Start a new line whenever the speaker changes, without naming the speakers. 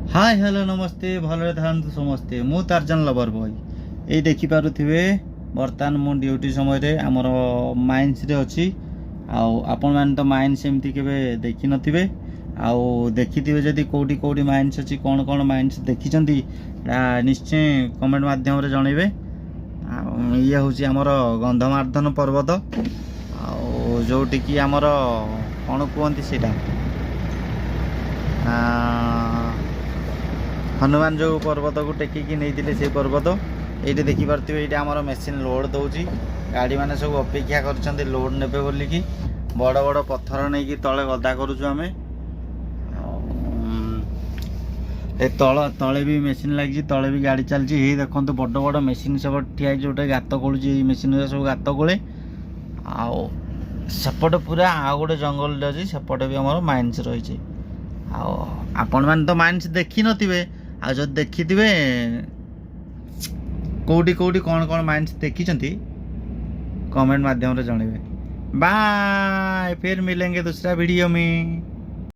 Hi hello नमस्ते भलरे थांतु समस्ते मु तारजन लवर बॉय ये देखि पारुथिबे बर्तमान मु ड्यूटी समय रे हमर माइंस रे अछि आउ आपण मान तो माइंस एमती केबे देखि नथिबे आउ देखिथिबे जदी कोडी कोडी माइंस अछि कोन कोन माइंस देखिचंती निश्चय कमेंट माध्यम रे जणैबे ये होची हमर गंधमार्दन पर्वत आउ जोटी की हमर कोन कुहंती सेटा हनुमान जो पर्वत को टेकिकी नहीं से पर्वत ये देखिपे ये आम मेसीन लोड दौर गाड़ी मैंने सब अपेक्षा कर लोड ने बोलिकी बड़ बड़ पत्थर नहीं कि तले गदा करुचु तल तले भी मेसीन लगी तले भी गाड़ी चलती देखो बड़ बड़ मेसीन सब ठिया जोटे गात खोलुची मेसीन सब गात खोले सेपटे पूरा आउ गोटे जंगल अच्छी सेपटे भी आम माइंस रही आपण मैंने तो माइंस देखी नथिबे आ जब देखिथिबे कोडी कोडी कौन कौन माइंस देखिचंती कमेंट माध्यम रे जणेबे। बाय फिर मिलेंगे दूसरा वीडियो में।